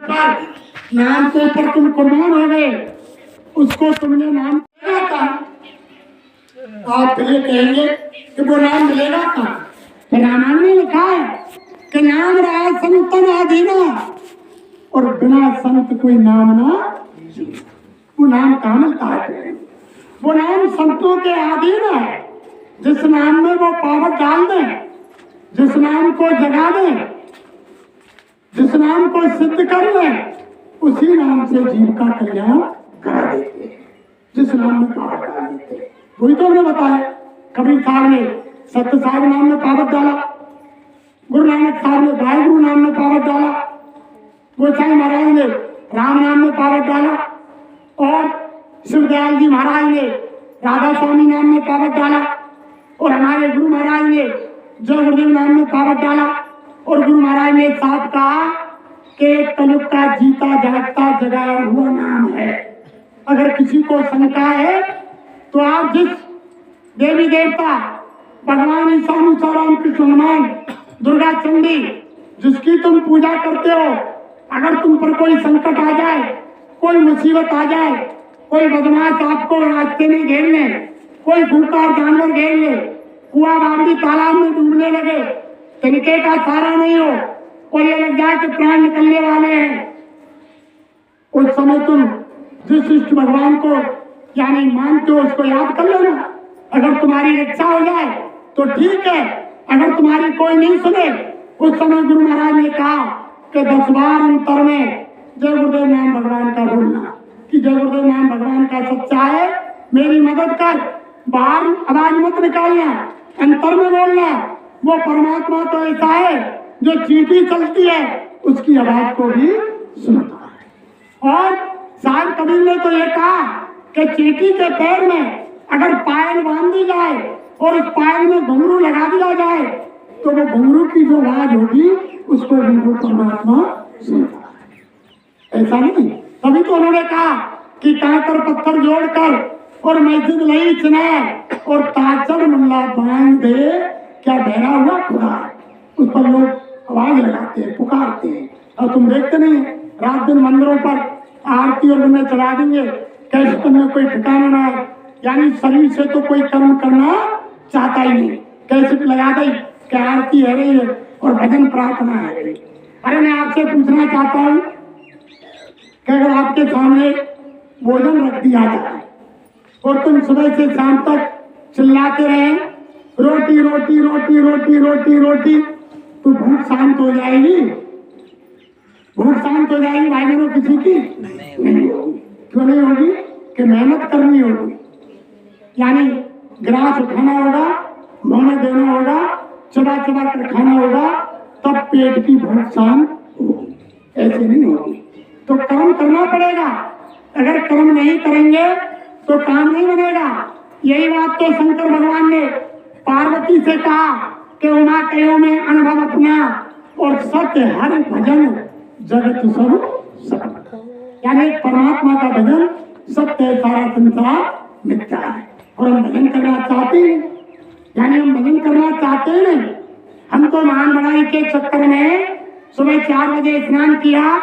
नाम के ऊपर तुम कुर्बान हो गए, उसको तुमने नाम दिया था। आप ये कहेंगे कि वो नाम मिलेगा कहाँ? तो रामायण में लिखा है कि नाम रहा संतन आधीना, और बिना संत कोई नाम ना। वो नाम कहाँ मिलता है? वो नाम संतों के अधीन है। जिस नाम में वो पावर डाल दें, जिस नाम को जगा दें, जिस नाम को सिद्ध कर लें, उसी नाम से जीव का कल्याण करा देते हैं। जिस नाम में पावर डाल देते हैं, वही तो हमने बताया। कबीर साहब ने सत्य साहब नाम में पावर डाला, गुरु नानक साहब ने वाहिगुरु नाम में पावर डाला, गोसाई महाराज ने राम नाम में पावर डाला, और शिवदयाल जी महाराज ने राधा स्वामी नाम में पावर डाला, और हमारे गुरु महाराज ने जय गुरुदेव नाम में पावर डाला। और गुरु महाराज ने साथ कहा कि कलयुग का जीता जागता जगाया हुआ नाम है। अगर किसी को शंका है तो आप जिस देवी देवता भगवान ईसा मूसा राम कृष्ण हनुमान दुर्गा चंडी जिसकी तुम पूजा करते हो, अगर तुम पर कोई संकट आ जाए, कोई मुसीबत आ जाए, कोई बदमाश आपको रास्ते में घेर ले, कोई भूखा जानवर घेर ले, कुआं बावड़ी तालाब में डूबने लगे, तनिके का सहारा नहीं हो और ये लग जाए कि प्राण निकलने वाले हैं, उस समय तुम जिस इष्ट भगवान को यानी मानते हो उसको याद कर लेना। अगर तुम्हारी रक्षा हो जाए तो ठीक है, अगर तुम्हारी कोई नहीं सुने, उस समय गुरु महाराज ने कहा कि 10 बार अंतर में जय गुरुदेव नाम भगवान का बोलना, कि जय गुरुदेव नाम भगवान का सच्चा है, मेरी मदद कर। बाहर आवाज मत निकालना, अंतर में बोलना। वो परमात्मा तो ऐसा है जो चींटी चलती है उसकी आवाज को भी सुनता है। और साहब कबीर ने तो ये कहा कि चींटी के पैर में अगर पायल बांध दी जाए और उस पायल में घुंघरू लगा दिया जाए तो वो घुंघरू की जो आवाज होगी उसको भी वो परमात्मा सुनता है। ऐसा नहीं, तभी तो उन्होंने कहा कि कांकर पत्थर जोड़कर और मस्जिद लई चुनाए और ताजड़ मुल्ला बांध दे, क्या बहरा हुआ खुदा। उस पर लोग आवाज लगाते हैं, पुकारते हैं। और तुम देखते नहीं रात दिन मंदिरों पर आरती और उन्हें चला देंगे, कैसे तुमने कोई ठिकाना ना है, यानी शरीर से तो कोई कर्म करना चाहता ही नहीं, कैसे लगा दी कि आरती है रही है और भजन प्रार्थना है रही। अरे मैं आपसे पूछना चाहता हूँ कि अगर आपके सामने भोजन रख दिया जाए और तुम सुबह से शाम तक चिल्लाते रहे रोटी रोटी रोटी रोटी रोटी रोटी, तो भूख शांत हो जाएगी? भूख शांत हो जाएगी भाई बहनों किसी की? नहीं होगी। क्यों नहीं होगी? कि मेहनत करनी होगी, यानी गिलास उठाना होगा, मुंह में देना होगा, चबा चबा कर खाना होगा, तब पेट की भूख शांत होगी। ऐसे नहीं होगी। तो काम करना पड़ेगा। अगर कर्म नहीं करेंगे तो काम नहीं बनेगा। यही बात तो शंकर भगवान ने पार्वती से कहा कि उमा कयो में अनुभव अपना और सत्य हर भजन जगत सब सत्य, यानी परमात्मा का भजन सत्य है, सारा संसार मिथ्या है। और हम भजन करना चाहते हैं, यानी हम भजन करना चाहते हैं। हम तो महान बढ़ाई के चक्कर में सुबह 4 बजे स्नान किया,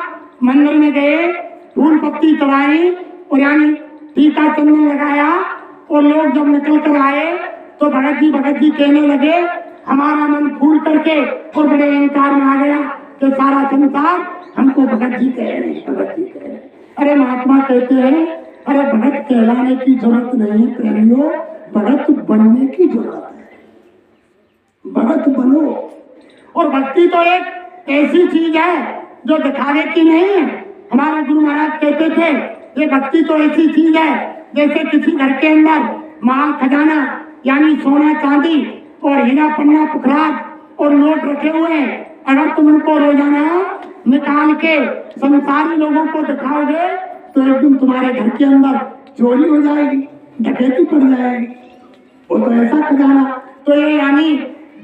मंदिर में गए, फूल पत्ती चढ़ाई और यानी टीका चंदन लगाया, और लोग जब निकल कर आए तो भगत जी कहने लगे, हमारा मन फूल करके और बड़े अहंकार में आ गया कि सारा संसार हमको भगत जी कह रहे हैं, भगत जी कह रहे हैं। अरे महात्मा कहते हैं, अरे भगत कहलाने की जरूरत नहीं प्रेमियों, भगत बनने की जरूरत है। भगत बनो। और भक्ति तो एक ऐसी चीज है जो दिखावे की नहीं है। हमारे गुरु महाराज कहते थे, ये भक्ति तो ऐसी चीज है जैसे किसी घर के अंदर माल खजाना यानी सोना चांदी और हीरा पन्ना पुखराज और नोट रखे हुए हैं, अगर तुम उनको रोजाना निकाल के संसारी लोगों को दिखाओगे तो एक दिन तुम्हारे घर के अंदर चोरी हो जाएगी, डकैती पड़ जाएगी। वो तो ऐसा खजाना, तो ये यानी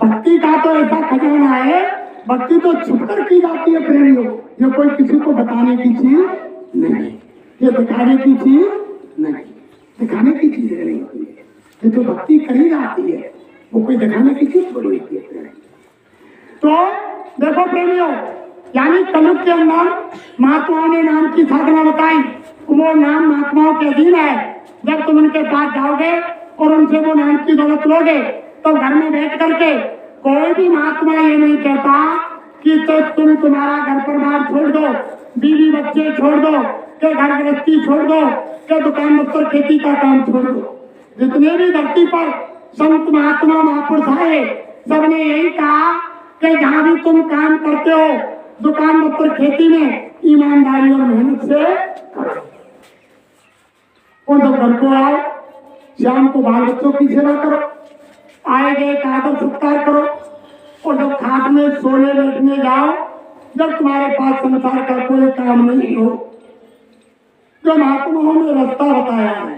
भक्ति का तो ऐसा खजाना है, भक्ति तो छुपकर की जाती है प्रेमियों। ये कोई किसी को बताने की चीज नहीं, ये दिखाने की चीज नहीं, दिखाने की चीज नहीं होती है। ये तो भक्ति कही जाती है, वो कोई दिखाने की चीज थोड़ी होती है। तो देखो प्रेमियों, यानी कलयुग के अंदर महात्माओं ने नाम की साधना बताई, वो नाम महात्माओं के अधीन है। जब तुम उनके पास जाओगे और उनसे वो नाम की दौलत लोगे तो घर में बैठ करके कोई भी महात्मा ये नहीं कहता कि तो तुम तुम्हारा घर परिवार छोड़ दो, बीवी बच्चे छोड़ दो, के घर गृहस्थी छोड़ दो, के दुकान दफ्तर खेती का काम छोड़ दो। जितने भी धरती पर संत महात्मा महापुरुष आए सबने यही कहा कि जहां भी तुम काम करते हो दुकान दफ्तर खेती में ईमानदारी और मेहनत से करो। और जब घर को आओ शाम को बाल बच्चों की सेवा करो, आए गए का आदर सत्कार करो। और जब खाट में सोने बैठने जाओ, जब तुम्हारे पास संसार का कोई काम नहीं हो, जो महात्माओं ने रास्ता बताया है,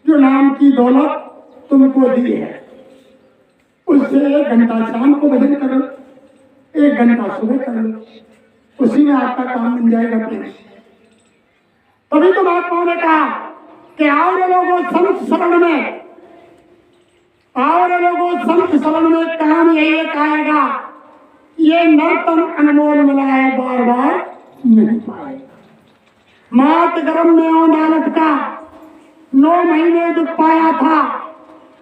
जो नाम की दौलत तुमको दी है, उससे 1 घंटा शाम को भजन करो, 1 घंटा सुबह कर लो, उसी में आपका काम बन जाएगा। तभी तो महात्माओं ने कहा कि आओ रे लोगों संत शरण में, आओ रे लोगों संत शरण में, काम यही एक आएगा, ये नर्तन अनमोल मिला है बार बार नहीं पाएगा। मात गर्भ में औंदालत का 9 महीने दुख पाया था,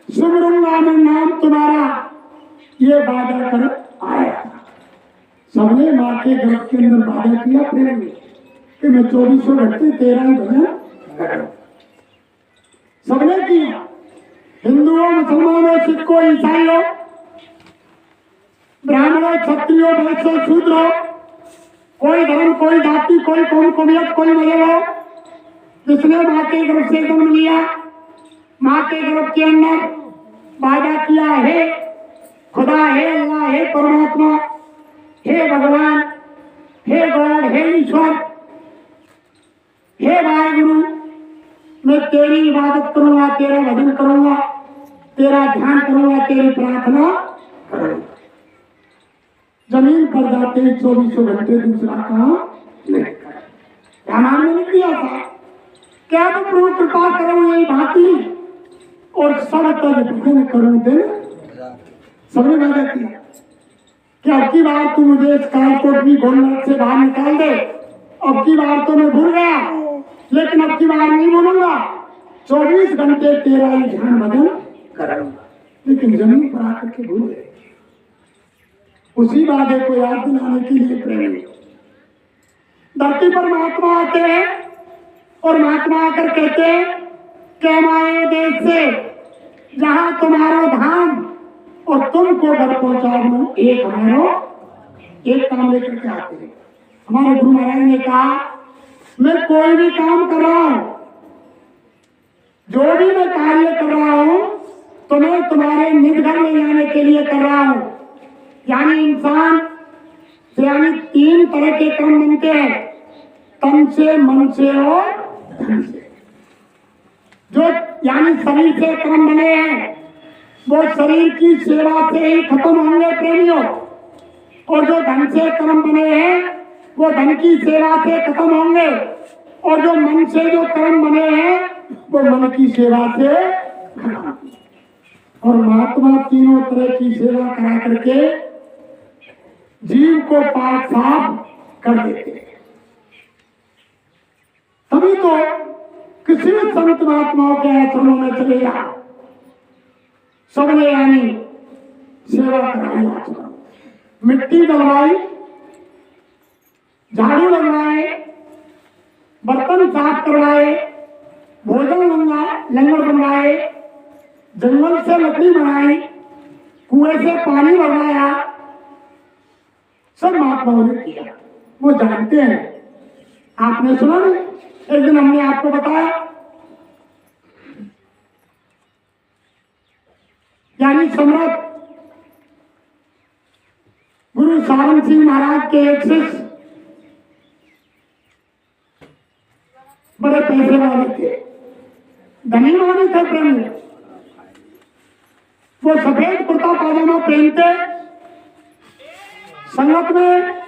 सुमरूंगा मैं नाम तुम्हारा, ये वादा कर आया था। सबने माँ के गर्भ के अंदर वादा किया प्रेम में कि मैं 24 घंटे तेरा ही भजन करूं। सबने किया, हिंदुओं मुसलमानों सिखों ईसाइयों ब्राह्मणों क्षत्रियों वैश्यों शूद्रों, कोई धर्म कोई जाति कोई कौम कौमियत कोई मजहब हो, जिसने माँ के गर्भ से जन्म लिया, माँ के गर्भ के अंदर वादा किया है खुदा है अल्लाह है परमात्मा हे भगवान हे गॉड हे ईश्वर हे वाहिगुरु, मैं तेरी इबादत करूंगा, तेरा भजन करूंगा, तेरा ध्यान करूंगा, तेरी प्रार्थना करूंगा। जमीन पर जाते ही 24 घंटे दूसरा काम नहीं कर। रामायण ने लिख दिया था क्या तो प्रभु कृपा करो यही भांति और सब तज भजन करूं दिन। सबने वादा किया कि अब की बार तू मुझे इस कालकोट की गोलनरक से बाहर निकाल दे। अब की बार तो मैं भूल गया, लेकिन अब की बार नहीं बोलूंगा, 24 घंटे तेरा ही ध्यान भजन करूंगा। लेकिन जमीन पर आकर के भूल गए। उसी वादे को याद दिलाने के लिए प्रेम धरती पर महात्मा आते हैं और महात्मा आकर कहते हैं कि हमारे देश से जहां तुम्हारा धाम और तुमको घर पहुंचा दूं, एक हमारो एक काम लेकर के आते हैं। हमारे गुरु महाराज ने कहा मैं कोई भी काम कर रहा हूं, जो भी मैं कार्य कर रहा हूं तो मैं तुम्हारे निज घर ले जाने के लिए कर रहा हूं। यानी इंसान से यानी 3 तरह के कर्म बनते हैं, तन से मन से और धन से। जो यानी शरीर से कर्म बने हैं वो शरीर की सेवा से ही खत्म होंगे प्रेमियों, और जो धन से कर्म बने हैं वो धन की सेवा से खत्म होंगे, और जो मन से जो कर्म बने हैं वो मन की सेवा से खत्म। और महात्मा तीनों तरह की सेवा करा करके जीव को पाक साफ कर देते हैं। तभी तो किसी संत महात्माओं के आश्रमों में चले जाओ, सबने यानी सेवा कराई, मिट्टी डलवाई, झाड़ू लगवाए, बर्तन साफ करवाए, भोजन लंगर बनवाए, जंगल से लकड़ी बनाई, कुएं से पानी भरवाया, सब महात्माओं ने किया। वो जानते हैं, आपने सुना नहीं, एक दिन हमने आपको बताया, यानी सम्राट गुरु सावन सिंह महाराज के एक शिष्य बड़े पैसे वाले थे, धनी वाले थे प्रेम। वो सफेद कुर्ता पाजामा पहनते, संगत में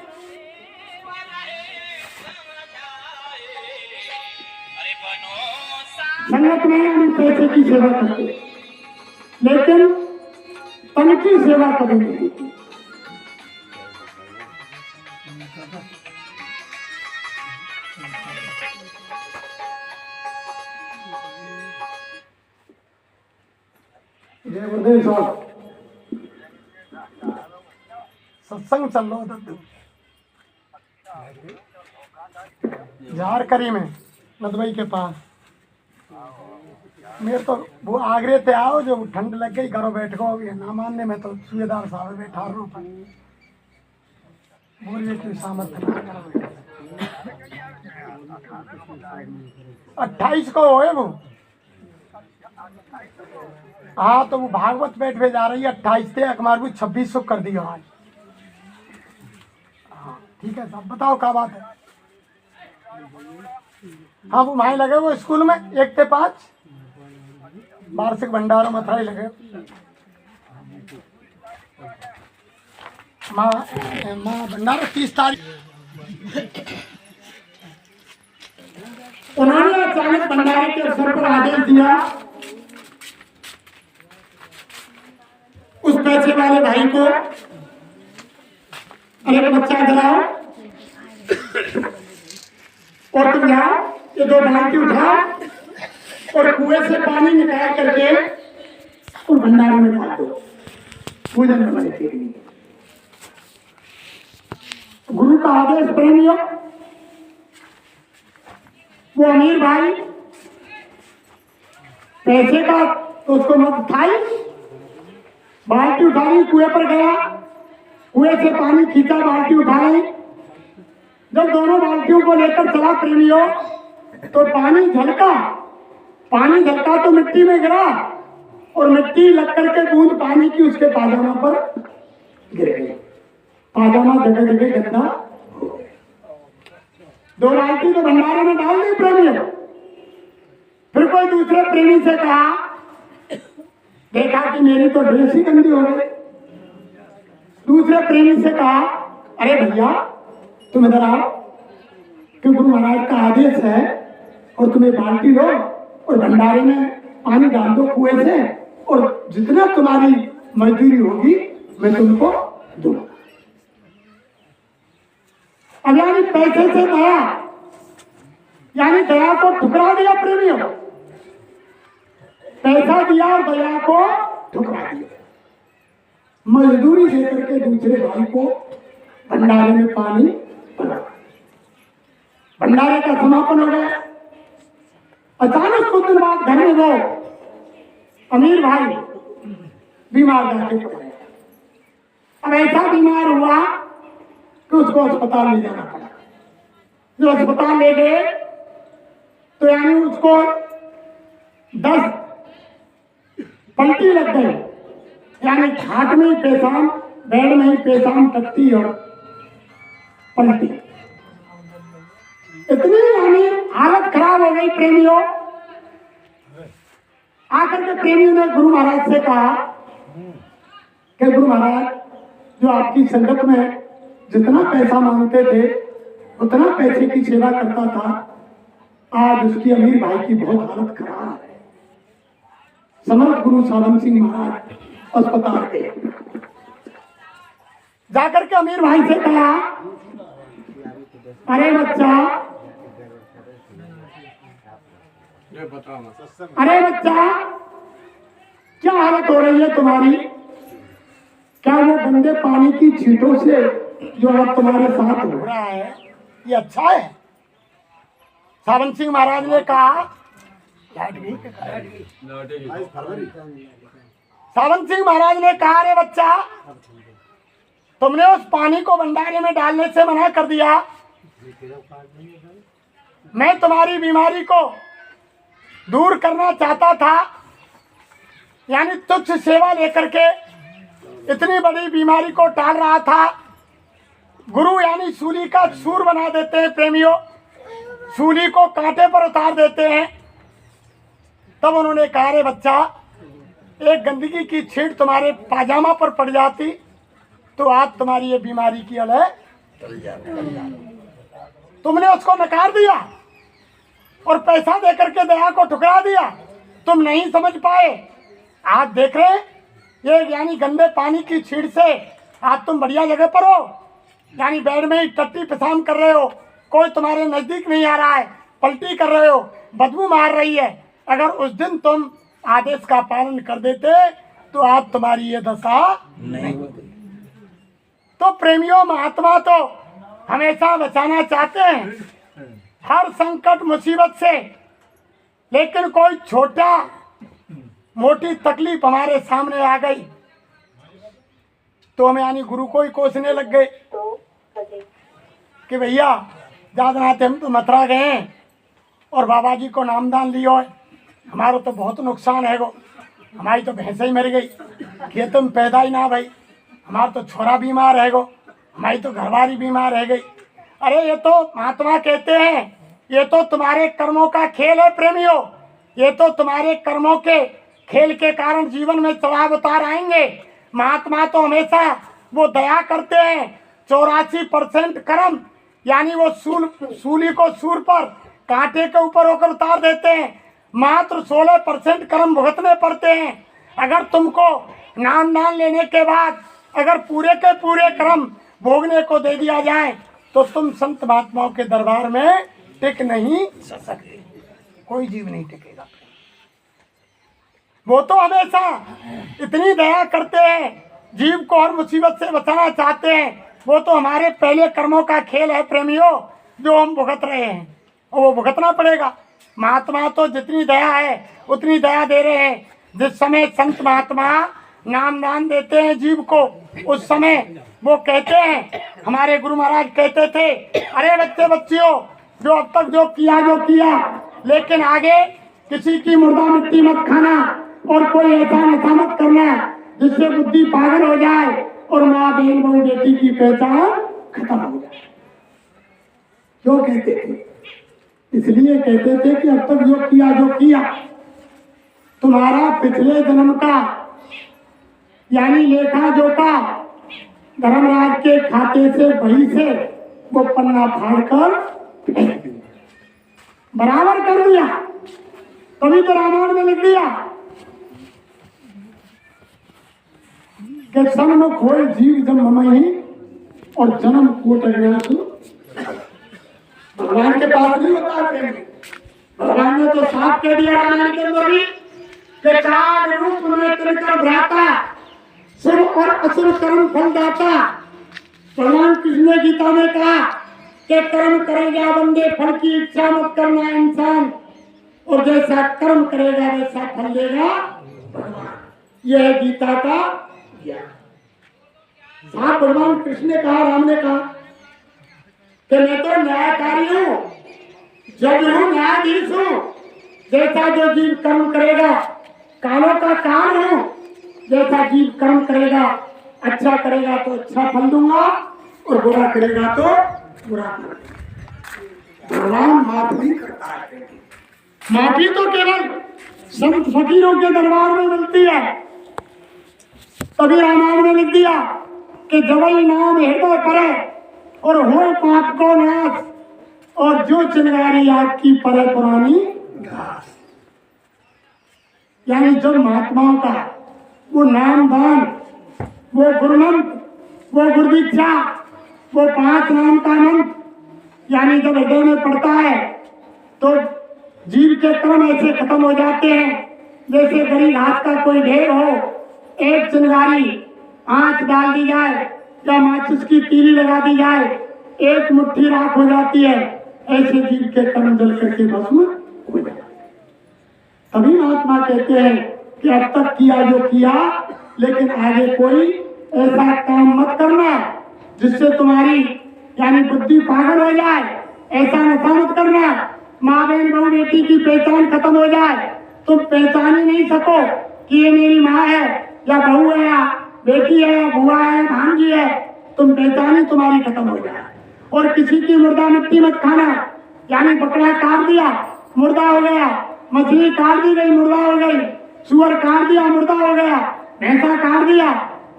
यानी पैसे की सेवा करते, लेकिन तन की सेवा कभी नहीं की। जय गुरुदेव साहब, सत्संग चल रहा था तुम झारखरी में नदवाई के पास। मेरे तो वो आगरे थे आओ, जो ठंड लग गई घरों बैठ गो, ना मानने में तो सूबेदार साहब बैठा रो पर बोलिए की सामर्थ्य ना करो। 28 को होए वो। हाँ तो वो भागवत बैठ पे जा रही है 28 थे, अकमार भी 26 कर दिया आज। हाँ ठीक है साहब, बताओ क्या बात है। हाँ वो वहीं लगे वो स्कूल में 1 से 5 वार्षिक भंडारों में था ही लगे। माँ भंडारा 30 तारीख। उन्होंने अचानक भंडारे के अवसर पर आदेश दिया उस पैसे वाले भाई को, अरे बच्चा जलाओ और तुम जाओ, ये 2 बाल्टी उठाओ और कुएं से पानी निकाल करके उस भंडारे में डाल दो पूजन करने के लिए। गुरु का आदेश प्रेमियों। वो अमीर भाई पैसे का तो उसको मत खाई, बाल्टी उठा ली, कुएं पर गया, कुएं से पानी खींचा, बाल्टी उठा ली। जब दोनों बाल्टियों को लेकर चला प्रेमियों तो पानी झलका तो मिट्टी में गिरा और मिट्टी लग करके बूंद पानी की उसके पाजामा पर गिर गई। पाजामा जगह जगह गंदा हो गया। 2 बाल्टी तो भंडारे में डाल दी प्रेमियों। फिर कोई दूसरे प्रेमी से कहा, देखा कि मेरी तो ड्रेस ही गंदी हो गई। दूसरे प्रेमी से कहा, अरे भैया तुम इधर आओ कि गुरु महाराज का आदेश है और तुम्हें बाल्टी लो और भंडारे में पानी डाल दो कुएं से, और जितना तुम्हारी मजदूरी होगी मैं तुमको दूंगा। अब यानी पैसे से दया, यानी दया को ठुकरा दिया प्रेमियों। पैसा दिया और दया को ठुकरा दिया। मजदूरी देकर के दूसरे भाई को भंडारे में पानी पिला। भंडारे का समापन हो गया। अचानक कुछ दिन बाद घर में वो अमीर भाई बीमार जाके पड़ा। अब ऐसा बीमार हुआ कि उसको अस्पताल ले जाना पड़ा। जो अस्पताल ले गए तो यानी उसको 10 पलटी लग गई, यानी खाट में ही पेशाब, बेड में ही पेशाब, टट्टी और पलटी। इतनी यानी हालत खराब हो गई प्रेमियों। आकर के प्रेमियों ने गुरु महाराज से कहा कि गुरु महाराज, जो आपकी संगत में जितना पैसा मांगते थे उतना पैसे की सेवा करता था, आज उसकी अमीर भाई की बहुत हालत खराब है। समर्थ गुरु साधन सिंह महाराज अस्पताल के जाकर के अमीर भाई से कहा, अरे बच्चा, क्या हालत हो रही है तुम्हारी? क्या वो गंदे पानी की छींटों से जो अब तुम्हारे साथ हो रहा है ये अच्छा है? सावन सिंह महाराज ने कहा, सावन सिंह महाराज ने कहा, अरे बच्चा, तुमने उस पानी को भंडारे में डालने से मना कर दिया। मैं तुम्हारी बीमारी को दूर करना चाहता था, यानी तुच्छ सेवा लेकर के इतनी बड़ी बीमारी को टाल रहा था। गुरु यानी सूली का सूर बना देते हैं प्रेमियों, सूली को कांटे पर उतार देते हैं। तब उन्होंने कहा, रे बच्चा, एक गंदगी की छींट तुम्हारे पाजामा पर पड़ जाती तो आज तुम्हारी ये बीमारी की अलग तुमने उसको नकार दिया और पैसा देकर के दया को ठुकरा दिया। तुम नहीं समझ पाए। आज देख रहे ये यानी गंदे पानी की छींट से आज तुम बढ़िया जगह पर हो, यानी बेड में ही टट्टी पेशाब कर रहे हो, कोई तुम्हारे नजदीक नहीं आ रहा है, पलटी कर रहे हो, बदबू मार रही है, अगर उस दिन तुम आदेश का पालन कर देते तो आज तुम्हारी ये दशा नहीं होती। तो प्रेमियों, महात्मा तो हमेशा बचाना चाहते हैं हर संकट मुसीबत से, लेकिन कोई छोटा मोटी तकलीफ हमारे सामने आ गई तो हम यानी गुरु को ही कोसने लग गए कि भैया जादनाथ हम तो मथुरा गए हैं और बाबा जी को नामदान लियो है, हमारा तो बहुत नुकसान है गो, हमारी तो भैंस ही मर गई, खेत में पैदा ही ना भाई, हमारा तो छोरा बीमार है गो, हमारी तो घरवाली बीमार रह गई। अरे ये तो महात्मा कहते हैं ये तो तुम्हारे कर्मों का खेल है प्रेमियों, ये तो तुम्हारे कर्मों के खेल के कारण जीवन में चढ़ाव उतार आएंगे। महात्मा तो हमेशा वो दया करते हैं, 84% कर्म यानी वो सूली को सूर पर कांटे के ऊपर होकर उतार देते हैं, मात्र 16% कर्म भुगतने पड़ते हैं। अगर तुमको नाम लेने के बाद अगर पूरे के पूरे कर्म भोगने को दे दिया जाए तो तुम संत महात्माओं के दरबार में टिक नहीं सकते, कोई जीव नहीं टिकेगा। वो तो हमेशा इतनी दया करते हैं, जीव को हर मुसीबत से बचाना चाहते हैं। वो तो हमारे पहले कर्मों का खेल है प्रेमियों, जो हम भुगत रहे हैं और वो भुगतना पड़ेगा। महात्मा तो जितनी दया है उतनी दया दे रहे हैं। जिस समय संत महात्मा नाम दान देते हैं जीव को, उस समय वो कहते हैं, हमारे गुरु महाराज कहते थे, अरे बच्चे बच्चियों, जो अब तक जो किया, लेकिन आगे किसी की मुर्दा मिट्टी मत खाना और कोई ऐसा नशा मत करना जिससे बुद्धि पागल हो जाए और माँ बहन बहू बेटी की पहचान खत्म हो जाए। क्यों कहते थे? इसलिए कहते थे कि अब तक जो किया तुम्हारा पिछले जन्म का यानी लेखा जोखा धर्मराज के खाते से बही से वो पन्ना फाड़कर बराबर कर दिया, तभी तो रामायण में लिख दिया कि सन्मुख होए जीव जब ममहि और जन्म कोट गया। भगवान के पास नहीं होता प्रेम, भगवान ने तो साफ कह दिया रामायण के अंदर भी कि चार रूप में त्रिकर भ्राता सुर और असुर कर्म फल दाता। भगवान कृष्ण ने गीता में कहा कि कर्म करेगा बंदे, फल की इच्छा मत करना इंसान, और जैसा कर्म करेगा वैसा फल देगा भगवान। यह है गीता का ज्ञान। साथ भगवान कृष्ण ने कहा, राम ने कहा कि मैं तो न्यायकारी हूँ, जज हूँ, न्यायाधीश हूँ। जैसा जो जीव कर्म करेगा, कालों का काल हूँ, जैसा जीव कर्म करेगा, अच्छा करेगा तो अच्छा फल दूंगा और बुरा करेगा तो बुरा फल। भगवान माफ नहीं करता है, माफी तो केवल संत फकीरों के दरबार में मिलती है। तभी रामायण में लिख दिया कि जवई नाम हृदय परे और हो पाप को नाश, और जो चिंगारी आपकी परे पुरानी घास। यानी जो महात्माओं का वो नाम दान, वो गुरुमंत्र, वो गुरुदीक्षा, वो 5 नाम का मंत्र यानी जब हृदय में पड़ता है तो जीव के कर्म ऐसे खत्म हो जाते हैं जैसे गरी घास का कोई ढेर हो, एक चिंगारी आंच डाल दी जाए या माचिस की तीली लगा दी जाए, एक मुट्ठी राख हो जाती है। ऐसे जीव के कर्म जल करके भस्म हो जाते। तभी महात्मा कहते हैं कि अब तक किया जो किया, लेकिन आगे कोई ऐसा काम मत करना जिससे तुम्हारी यानी बुद्धि पागल हो जाए। ऐसा नशा मत करना, माँ बहन बहू बेटी की पहचान खत्म हो जाए, तुम पहचान ही नहीं सको कि ये मेरी माँ है या बहू है या बेटी है या बुआ है भांजी है, तुम पहचान ही तुम्हारी खत्म हो जाए। और किसी की मुर्दा मिट्टी मत खाना, यानी बकरा काट दिया मुर्दा हो गया, मछली काट दी गई मुर्दा हो गई, सुअर काट दिया मुर्दा हो गया, भैंसा काट दिया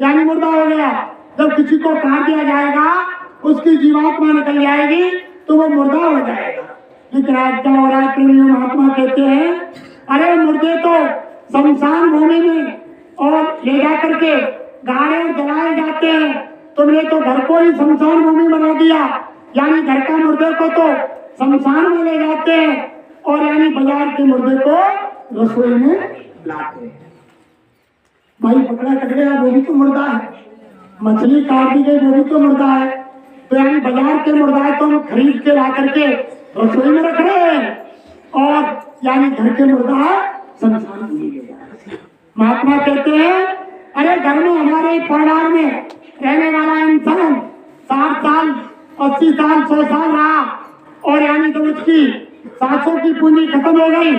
यानी मुर्दा हो गया। जब किसी को काट दिया जाएगा उसकी जीवात्मा निकल जाएगी तो वो मुर्दा हो जाएगा। लेकिन आज क्या हो रहा है प्रेमियों, महात्मा कहते हैं अरे मुर्दे तो शमशान भूमि में और ले जा करके गाड़े और जलाए जाते हैं, तुमने तो घर को ही शमशान भूमि बना दिया। यानी घर का मुर्दे को तो शमशान में ले जाते हैं और यानी बाजार के मुर्दे को रसोई में लाते हैं। भाई पकड़ा कट गया वो भी तो मुर्दा है, मछली काट दी गई वो भी तो मुर्दा है। तो यानी बाजार के मुर्दा तो हम खरीद के ला करके रसोई में रख रहे हैं और यानी घर के मुर्दा शमशान में ले जा रहे हैं। महात्मा कहते हैं अरे घर में हमारे परिवार में रहने वाला इंसान 60 साल 80 साल 100 साल रहा और यानी तो उसकी सांसों की पूंजी खत्म हो गई,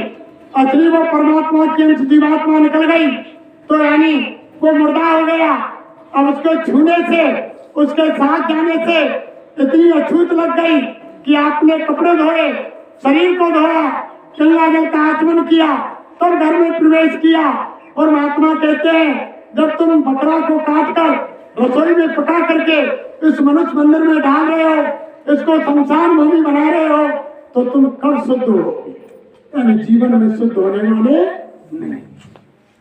असली वो परमात्मा की अंश जीवात्मा निकल गई, तो यानी वो मुर्दा हो गया। अब उसको छूने से उसके साथ जाने से इतनी अछूत लग गई कि आपने कपड़े धोए, शरीर को धोया, गंगा जल का आचमन किया, तब घर में प्रवेश किया। और महात्मा कहते हैं जब तुम बकरा को काट कर रसोई में पका करके इस मनुष्य मंदिर में डाल रहे हो, इसको शमशान भूमि बना रहे हो, तो तुम कब शुद्ध हो? यानी जीवन में शुद्ध होने वाले नहीं।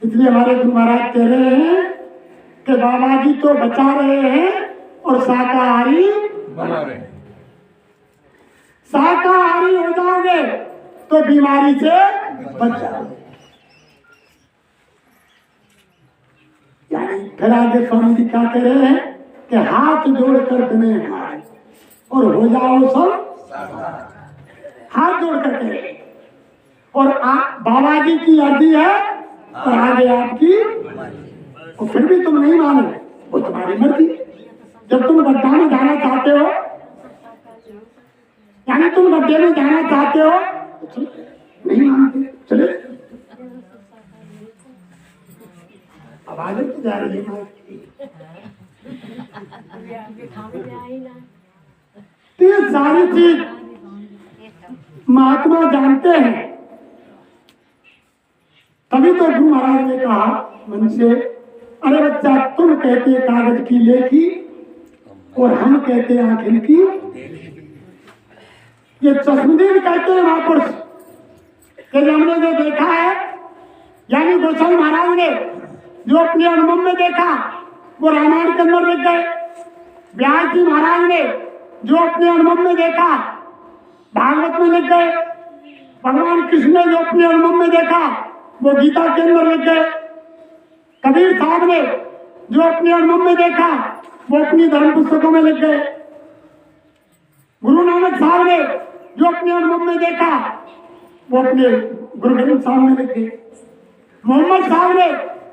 इसलिए हमारे गुरु महाराज कह रहे हैं कि बाबा जी तो बचा रहे हैं और शाकाहारी बना रहे हैं। शाकाहारी हो जाओगे तो बीमारी से बच जाओगे। यानी फिर आगे स्वामी जी क्या कह रहे हैं कि हाथ जोड़कर बने हमारे और हो जाओ सब, हाथ जोड़ कर कह रहे और बाबा जी की अर्जी है और आगे आपकी, और फिर भी तुम नहीं मानो, वो तुम्हारी मर्जी। जब तुम गड्ढा में जाना चाहते हो, यानी तुम गड्ढे में जाना चाहते हो, तो नहीं मानते, चले आवाजें तो जा रही है। तो ये सारी चीज महात्मा जानते हैं। तभी तो गुरु महाराज ने कहा मन से, अरे बच्चा तुम कहते कागज की लेखी और हम कहते आंखें की, ये चश्मदीद कहते हैं महापुरुष कि हमने जो देखा है, यानी गोसाई महाराज ने जो अपने अनुभव में देखा वो रामायण के अंदर लिख गए। व्यास जी महाराज ने जो अपने अनुभव में देखा भागवत में लिख गए। भगवान कृष्ण ने जो अपने अनुभव में देखा वो गीता के अंदर लिख गए। कबीर साहब ने जो अपने अनुभव में देखा वो अपनी धर्म पुस्तकों में लिख गए। गुरु नानक साहब ने जो अपने अनुभव में देखा वो अपने गुरु ग्रंथ साहब में लिख गए। मोहम्मद साहब ने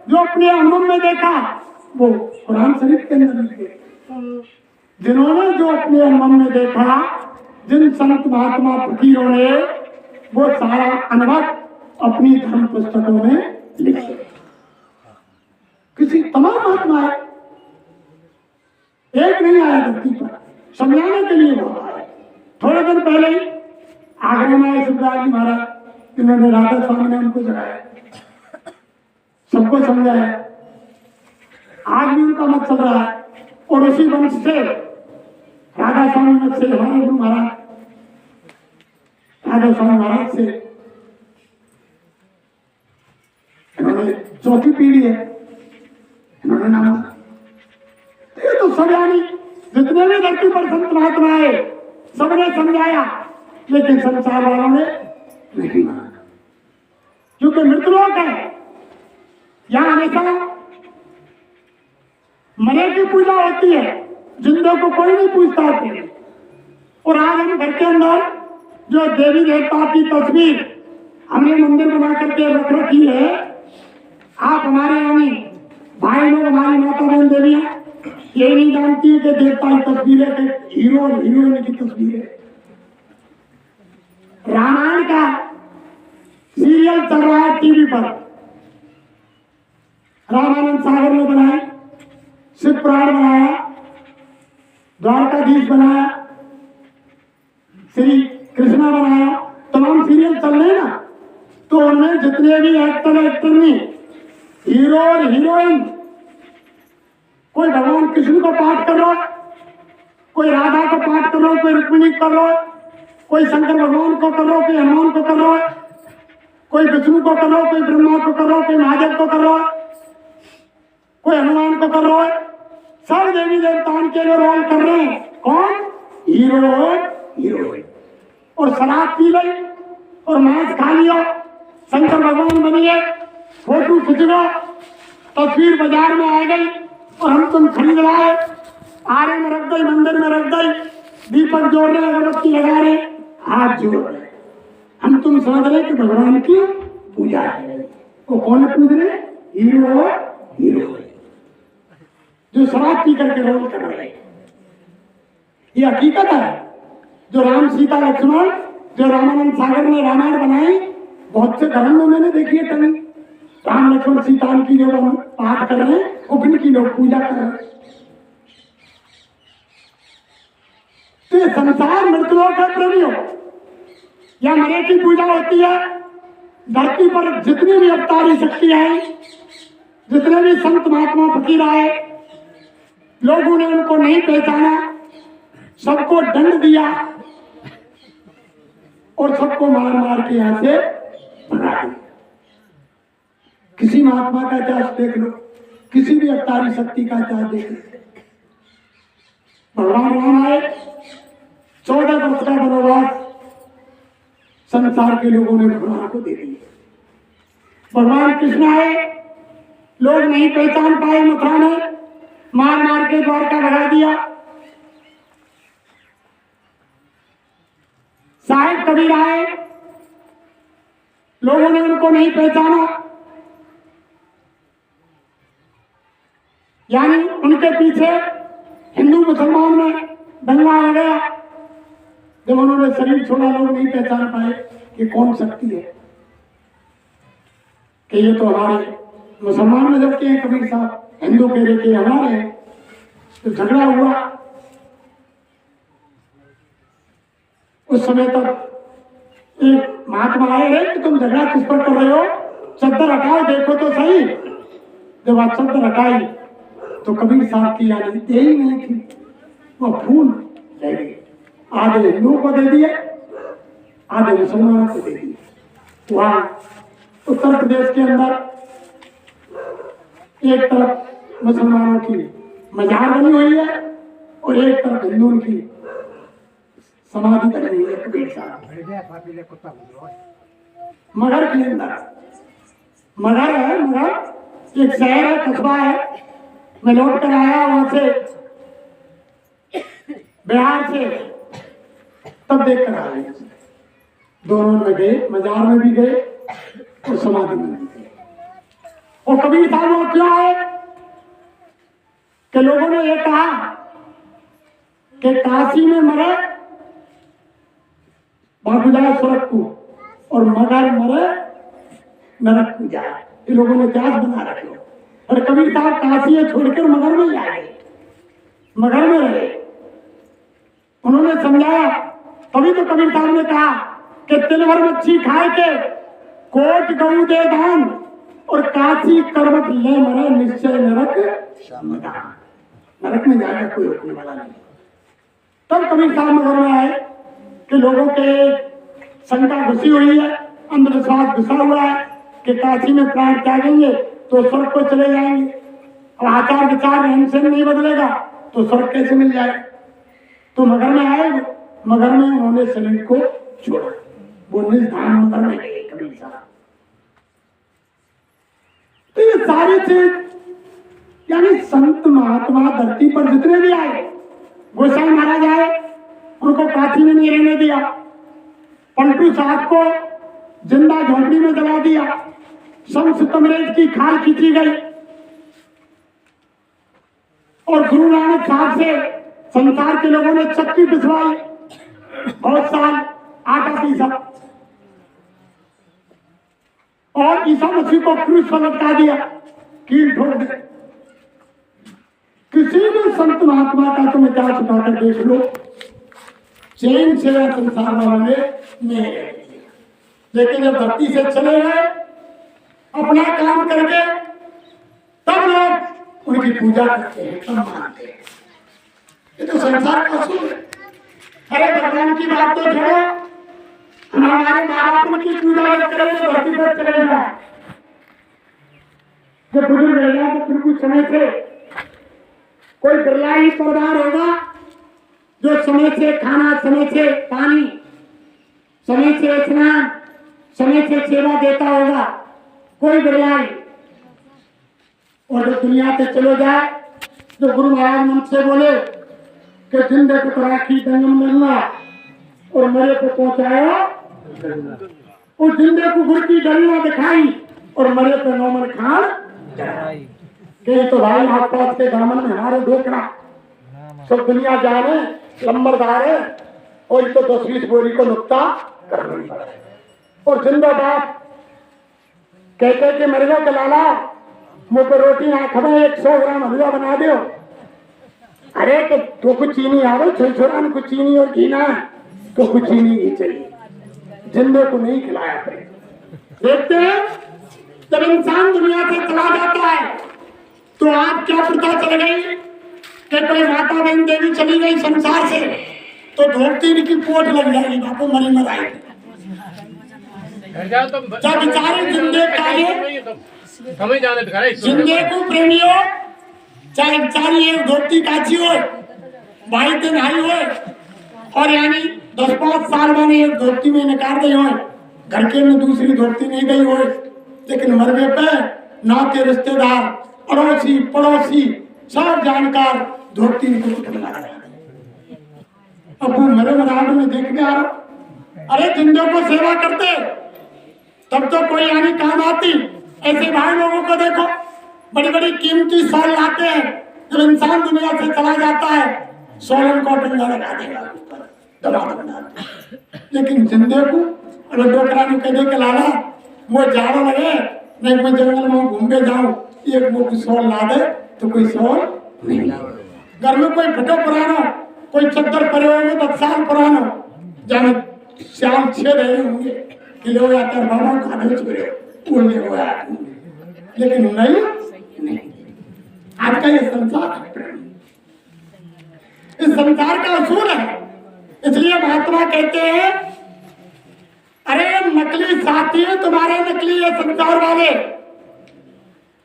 जो अपने अनुभव में देखा वो कुरान शरीफ के अंदर लिख गए। जिन्होंने जो अपने अनुभव में देखा, जिन संत महात्मा फकीरों ने वो सारा अनुभव अपनी धर्म पुस्तकों में लिखे। किसी तमाम महात्मा है, एक नहीं आया धरती पर समझाने के लिए वो आए। थोड़े दिन पहले ही आगरा में आए शिवराज जी महाराज, इन्होंने राधा स्वामी ने उनको जगाया, सबको समझाया। आज भी उनका मत चल रहा है और उसी वंश से राधा स्वामी मत से हमारे गुरु महाराज राधा स्वामी महाराज से इन्होंने चौथी पीढ़ी है, इन्होंने नाम। ये तो सब यानी जितने भी धरती पर संत महात्मा आए सबने समझाया, लेकिन संसार वालों ने नहीं माना। क्योंकि मृतलोक है, यहाँ हमेशा मरे की पूजा होती है, जिंदों को कोई नहीं पूछता होती। और आज हम घर के अंदर जो देवी देवता की तस्वीर हमने मंदिर बना करके रख रखी है, आप हमारे यानी भाई लोग, हमारी माता बहन देवियां ये नहीं जानती है कि देवता की तस्वीर है कि हीरो और हीरोइन की तस्वीर है। रामायण का सीरियल चल रहा है टीवी पर, रामानंद सागर ने बनाया, शिव पुराण बनाया, द्वारकाधीश बनाया, श्री कृष्णा बनाया, तमाम सीरियल चल रहे ना। तो उनमें जितने भी एक्टरनी, हीरो और हीरोइन, कोई भगवान कृष्ण को पाठ कर रहा, कोई राधा को पाठ कर रहा, कोई रुक्मिणी कर रहा, कोई शंकर भगवान को कर रहा, कोई हनुमान को कर रहा, कोई विष्णु को कर रहा, कोई ब्रह्मा को कर रहा, कोई महादेव को कर रहा, कोई हनुमान को कर रहा है। सब देवी देवताओं के लिए रोल कर रहे हैं। कौन? हीरो हो हीरो। और शराब पी ली और मांस खा लिया, शंकर भगवान बनिए, फोटो खिंच लो, तस्वीर बाजार में आ गई और हम तुम खरीद लाए, आरे में रख गई, मंदिर में रख गई, दीपक जोड़ रहे, अगरबत्ती लगा रहे, हाथ जोड़ रहे, हम तुम समझ रहे कि भगवान की पूजा है। वो कौन पूज रहे? हीरो हो हीरो, जो शराब पी करके रोल कर रहे। ये हकीकत है। जो राम सीता लक्ष्मण, जो रामानंद सागर ने रामायण बनाई, बहुत से धर्म में मैंने देखी है कभी राम लक्ष्मण सीता की जो पाठ कर रहे हैं, उनकी की लोग पूजा कर रहे हैं। तो ये संसार मृतलोक है प्रेमियों, या मरे की पूजा होती है। धरती पर जितनी भी अवतारी शक्ति आई, जितने भी संत महात्मा फकीर आए, लोगों ने उनको नहीं पहचाना, सबको दंड दिया और सबको मार मार के यहां से भगा दिया। किसी महात्मा का इतिहास देख लो, किसी भी अवतारी शक्ति का इतिहास देख लो। भगवान राम आए, 14 वर्ष का वनवास संसार के लोगों ने भगवान को दे दिया। भगवान कृष्ण आए, लोग नहीं पहचान पाए, मथुरा में मार मार के द्वारका भगा दिया। साहेब कबीर आए, लोगों ने उनको नहीं पहचाना, यानी उनके पीछे हिंदू मुसलमान में दंगा हो गया। जब उन्होंने शरीर छोड़ा, लोग नहीं पहचान पाए कि कौन शक्ति है, कि ये तो हमारे मुसलमान में जबकि हैं कबीर साहब, हिंदू कह रहे कि हमारे हैं। तो झगड़ा हुआ। उस समय तक एक महात्मा आए हैं कि तुम झगड़ा किस पर कर रहे हो, चद्दर हटाओ देखो तो सही। जब आप चद्दर हटाई तो कबीर साहब की यानी दे ही नहीं थी, वो फूल रह गए। आधे हिंदुओं को दे दिए, आधे मुसलमानों को दे दिए। वहां उत्तर प्रदेश के अंदर एक तरफ मुसलमानों की मजार बनी हुई है और एक तरफ हिंदुओं की समाधि बनी हुई है कबीर साहब। मगर के अंदर मगर है, मगर एक शहर है, कस्बा है। मैं लौट कर आया वहां से, बिहार से, तब देख कर आया। दोनों में गए, मजार में भी गए और समाधि में भी गए। और कबीर साहब वो क्यों आए कि लोगों ने ये कहा कि काशी में मरे बाबू जाए स्वर्ग को और मगर मरे नरक को जाए। ये लोगों ने इतिहास बना रखे। और कबीर साहब काशी छोड़कर मगर में आ गए, मगर में रहे। उन्होंने समझाया, तभी तो कबीर साहब ने कहा कि तिल भर मच्छी खाए के कोट गऊ दे दान और काशी करवट ले मरे निश्चय नरक मैदान। नरक में जाकर कोई रोकने वाला नहीं। तब कबीर साहब मगर में आए कि लोगों के शंका घुसी हुई है, अंधविश्वास घुसा हुआ है कि काशी में प्राण त्यागेंगे तो स्वर्ग को चले जाएंगे, और आचार विचार रहन सहन नहीं बदलेगा तो स्वर्ग कैसे मिल जाएगा। तो मगर में आए, मगर में उन्होंने शरीर को छोड़ा, वो निधान मगर में गए कबीर साहब। तो ये सारी चीज यानी संत महात्मा धरती पर जितने भी आए, गोसाई महाराज आए, उनको काशी में नहीं रहने दिया, पलटू साहब को जिंदा झोंपड़ी में जला दिया, शम्स तमरेज की खाल खींची गई, और गुरु नानक साहब से संसार के लोगों ने चक्की पिसवाई, बहुत साल आटा पीसा, और ईसा मसीह को क्रूस पर लटका दिया, कील ठोक दी। किसी भी संत महात्मा का तुम इतिहास उठाकर देख लो, चैन से संसार वालों ने नहीं। लेकिन जब धरती से चले गए अपना काम करके, तब लोग उनकी पूजा करते हैं, तब मानते हैं। ये तो संसार का असूल है। अरे भगवान की बात तो छोड़ो, हमारे माँ बाप की पूजा करें तो धरती पर चलेगा। जब बुजुर्ग रह गया तो फिर कुछ समय से कोई बिरला ही परिवार होगा जो समय से खाना, समय से पानी, समय से स्नान, समय से सेवा देता होगा, कोई बदलाव। और जो दुनिया से चले जाए, जो गुरु महाराज मन से बोले कि जिंदे को राखी दंगम मिलना और मरे को पहुंचाया, और जिंदे को गुर की डलियां दिखाई और मरे पे नौमन खान के। तो भाई आसपास के दामन में हमारे देखना, सब दुनिया जाने लंबरदार है, और ये तो 10-20 बोरी को नुकता कर रही है। और जिंदाबाद कहते कि मर गया लाला, मुंह पर रोटी ना खबा, 100 ग्राम हलवा बना दो। अरे तो कुछ चीनी आवे, छोरा ने कुछ चीनी और घी ना, तो कुछ चीनी नहीं चाहिए, जिंदे को नहीं खिलाया करे। देखते हैं जब इंसान दुनिया से चला जाता है तो आप क्या पता चल गई कि कोई माता बहन देवी चली गई संसार से, तो धोती की पोट लग जाएगी, बापू मरी मराएगी। क्या बेचारे जिंदे जिंदे को प्रेमियों, चाहे बेचारी एक धोती काची हो, भाई दिन आई हो, और यानी 10-5 साल मैंने एक धोती में निकाल दी हो, घर के में दूसरी धोती नहीं गई हो, लेकिन मरवे पे नाते रिश्तेदार अड़ोसी पड़ोसी सब जानकार धोती बना रहे। अब मेरे मराठ में देखने आ रहा, अरे जिंदों को सेवा करते तब तो कोई यानी काम आती। ऐसे भाई लोगों को देखो, बड़ी बड़ी कीमती शॉल लाते हैं, जब इंसान दुनिया से चला जाता है सोलन कॉटन का लगा देगा दबा, लेकिन जिंदे को अगर डोकरा ने कह दे के लाला वो जाड़ा लगे, नहीं मैं जंगल में घूमने जाऊं, एक मुख शॉल ला दे, तो कोई शॉल नहीं। घर में कोई फटो पुरानो, कोई चद्दर परे होंगे 10 साल पुरानो, जाने शाम 6 रहे होंगे कि लोग आते हैं बाबा खाने चुके उड़ने हुआ, लेकिन नहीं। आज का ये संसार है, इस संसार का असूल है। इसलिए महात्मा कहते हैं, अरे नकली साथी है तुम्हारे, नकली है संसार वाले,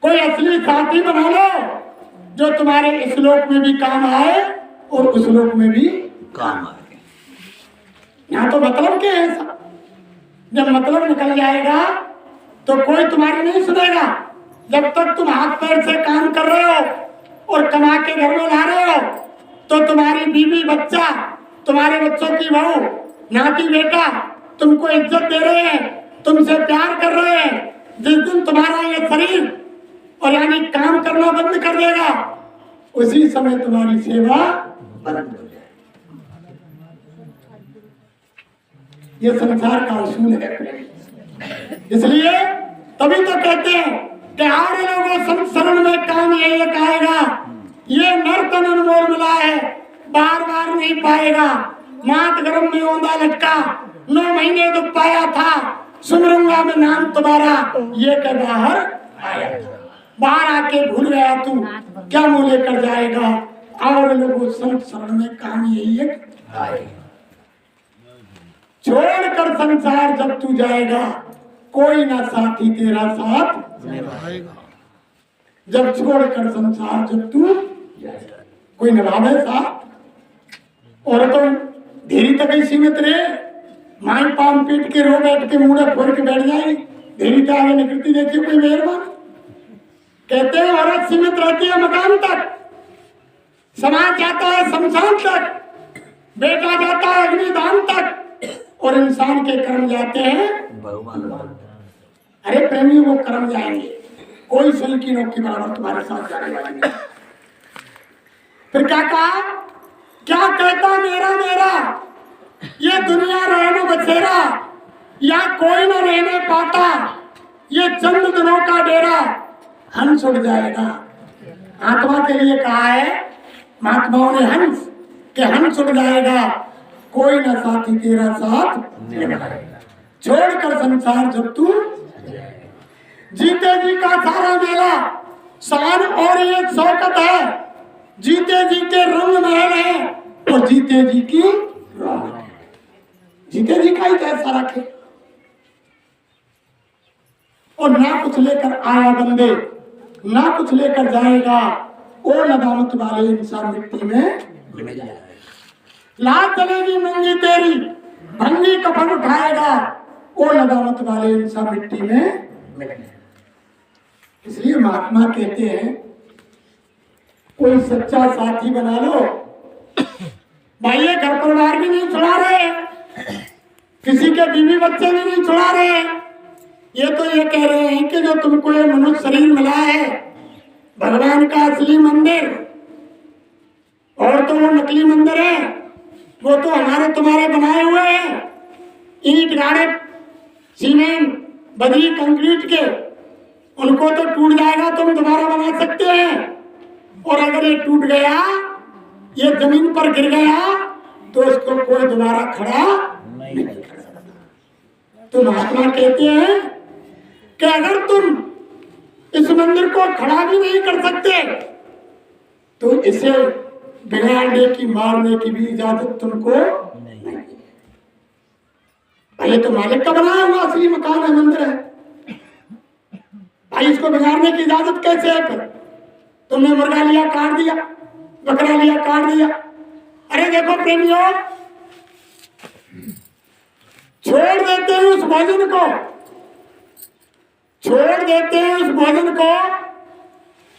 कोई असली साथी बना लो जो तुम्हारे इस लोक में भी काम आए और उस लोक में भी काम आए। यहाँ तो मतलब क्या है, जब मतलब निकल जाएगा तो कोई तुम्हारी नहीं सुनेगा। जब तक तुम हाथ पैर से काम कर रहे हो और कमा के घर में ला रहे हो, तो तुम्हारी बीवी बच्चा, तुम्हारे बच्चों की बहू नाती बेटा तुमको इज्जत दे रहे हैं, तुमसे प्यार कर रहे हैं। जिस दिन तुम्हारा ये शरीर और यानी काम करना बंद कर देगा, उसी समय तुम्हारी सेवा बंद हो जाएगी। ये संसार का असूल है। इसलिए तभी तो कहते हैं कि आरे लोगों संसरण में काम ये एक आएगा, ये नर तन अनमोल मिला है, बार बार नहीं पाएगा। मात गर्भ में औंधा लटका, 9 महीने दुख पाया था, सुमरूंगा में नाम तुम्हारा, ये के बाहर आया था। बाहर आके भूल गया तू, क्या मुंह लेकर जाएगा। और लोगों संसरण में काम यही एक आएगा। छोड़कर संसार जब तू जाएगा, कोई ना साथी तेरा साथ निभाएगा। जब छोड़कर संसार जब तू जाएगा, कोई निभावे साथ। और तो धीरे तक ही सीमित रहे, माई पाम पीट के रो बैठ के मुड़ा फोड़ के बैठ जाएगी, धीरे तक आगे निकलती देखिए कोई मेहरबान। कहते हैं औरत सीमित रहती है मकान तक, समाज जाता है शमशान तक, बेटा जाता है अग्निदान तक, और इंसान के कर्म जाते हैं। अरे प्रेमी वो कर्म जाएंगे, कोई सल की नौक के बराबर तुम्हारे साथ जाने वाले नहीं। फिर क्या कहा, क्या कहता मेरा मेरा, ये दुनिया रहने बसेरा, या कोई न रहने पाता, ये चंद दिनों का डेरा, हंस उड़ जाएगा। आत्मा के लिए कहा है महात्माओं ने हंस, के हंस उड़ जाएगा, कोई न साथी तेरा साथ निभाएगा। छोड़कर संसार जब तू जीते जी का सारा मेला, शान और ये शौकत है, जीते जी के रंग महल है और जीते जी की रौनक है। जीते जी का ही कैसा रखे, और ना कुछ लेकर आया बंदे, ना कुछ लेकर जाएगा, ओ नदामत वाले इंसान मिट्टी में मिल जाएगा। लाज चलेगी नंगी तेरी, भंगी कफन उठाएगा, वो लगावत वाले इंसान मिट्टी में मिलेंगे। इसलिए महात्मा कहते हैं कोई सच्चा साथी बना लो। भाई ये घर परिवार भी नहीं छुड़ा रहे, किसी के बीवी बच्चे भी नहीं छुड़ा रहे, ये तो ये कह रहे हैं कि जो तुमको ये मनुष्य शरीर मिला है भगवान का असली मंदिर, और तो वो नकली मंदिर है, वो तो हमारे तुम्हारे बनाए हुए हैं, ईंट गाड़े सीमेंट बजरी कंक्रीट के, उनको तो टूट जाएगा तुम दोबारा बना सकते हैं, और अगर ये टूट गया, ये जमीन पर गिर गया, तो इसको कोई दोबारा खड़ा नहीं कर सकता। तो महात्मा कहते हैं कि अगर तुम इस मंदिर को खड़ा भी नहीं कर सकते तो इसे बिगाड़ने की मारने की भी इजाजत तुमको नहीं। भाई तो मालिक का बनाया हुआ असली मकान है, मंदिर है, भाई इसको बिगाड़ने की इजाजत कैसे है? फिर तुमने मुर्गा लिया काट दिया, बकरा लिया काट दिया। अरे देखो प्रेमियों, छोड़ देते हैं उस भोजन को, छोड़ देते हैं उस भोजन को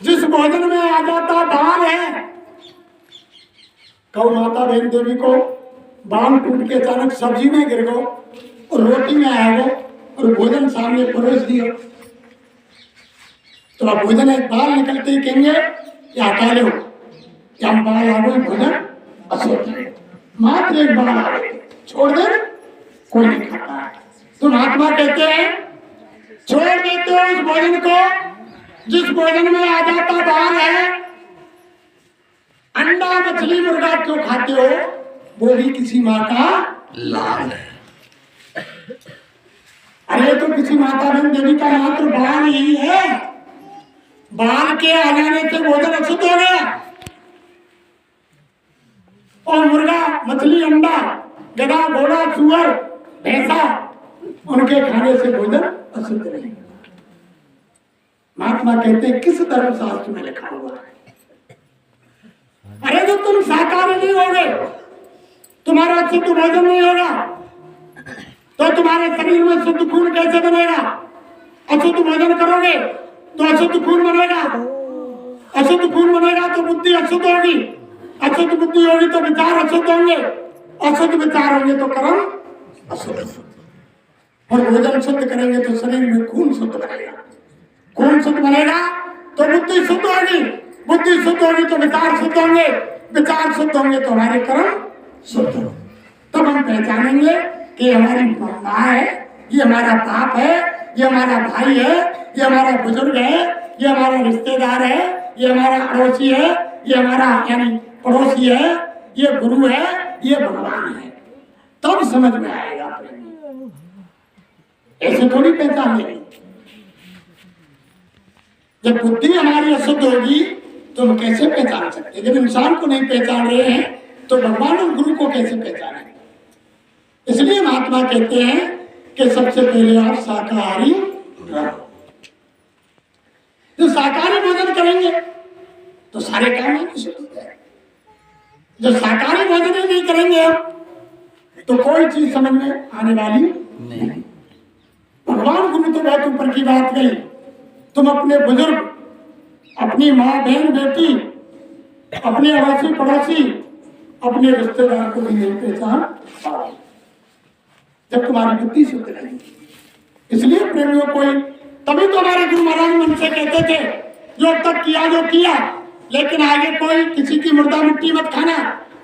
जिस भोजन में आ जाता बाल है। गौ माता बहन देवी को बाल टूट के अचानक सब्जी में गिर गो और रोटी में आ गो और भोजन सामने परोस दियो, तो आप भोजन एक बाल निकलते ही कहेंगे या हटा लो, क्या बाल आ गए भोजन अशुद्ध है, मात्र एक बाल आ गए छोड़ दे, कोई नहीं खाता। तो महात्मा कहते हैं छोड़ देते हो उस भोजन को जिस भोजन में आ जाता बाल है। अंडा मछली मुर्गा क्यों खाते हो? वो भी किसी माँ का लाल है। अरे तो किसी माता बहन देवी का मात्र बाल ही है, बाल के आ जाने से भोजन अशुद्ध हो गया, और मुर्गा मछली अंडा गधा घोड़ा सुअर भैंसा उनके खाने से भोजन अशुद्ध नहीं। महात्मा कहते हैं किस धर्म शास्त्र में लिखा हुआ है? अरे तो तुम शाकाहारी नहीं होगे, तुम्हारा शुद्ध भोजन नहीं होगा, तो तुम्हारे शरीर में शुद्ध खून कैसे बनेगा? अशुद्ध भोजन करोगे तो अशुद्ध खून बनेगा, अशुद्ध खून बनेगा तो बुद्धि अशुद्ध होगी, अशुद्ध बुद्धि होगी तो विचार अशुद्ध होंगे, अशुद्ध विचार होंगे तो कर्म अशुद्ध, और भोजन शुद्ध करेंगे तो शरीर में खून शुद्ध बनेगा, खून शुद्ध बनेगा तो बुद्धि शुद्ध होगी, बुद्धि शुद्ध होगी तो विचार शुद्ध होंगे, विचार शुद्ध होंगे तो हमारे कर्म शुद्ध होंगे। तब हम पहचानेंगे कि हमारी माँ है, ये हमारा बाप है, ये हमारा भाई है, ये हमारा बुजुर्ग है, ये हमारा रिश्तेदार है, ये हमारा अड़ोसी है, ये हमारा यानी पड़ोसी है, ये गुरु है, ये भगवान है। तब समझ में आएगा, ऐसे थोड़ी पहचान लेंगे। जब बुद्धि हमारी अशुद्ध होगी तो हम कैसे पहचान सकते? जब इंसान को नहीं पहचान रहे हैं तो भगवान और गुरु को कैसे पहचानेंगे? इसलिए महात्मा कहते हैं कि सबसे पहले आप शाकाहारी रहो। जो शाकाहारी भोजन करेंगे तो सारे काम नहीं होते हैं। जो शाकाहारी भोजन ही नहीं करेंगे तो कोई चीज समझ में आने वाली नहीं। भगवान गुरु तो बहुत ऊपर की बात गई, तुम अपने बुजुर्ग, अपनी माँ बहन बेटी, अपने अड़ोसी पड़ोसी, अपने रिश्तेदार को भी नहीं पहचान पाओगे जब तुम्हारी बुद्धि शुद्ध रहेगी। इसलिए प्रेमियों कोई, तभी तो हमारे गुरु महाराज मन से कहते थे जो तक किया जो किया, लेकिन आगे कोई किसी की मुर्दा मिट्टी मत खाना,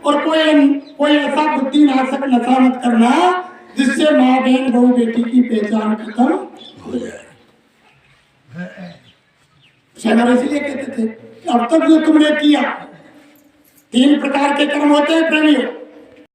और कोई ऐसा बुद्धि नाशक नशा मत करना जिससे माँ बहन बहू बेटी की पहचान खत्म हो जाए। इसलिए कहते थे अब तक जो तुमने किया, 3 प्रकार के कर्म होते हैं प्रेमियों।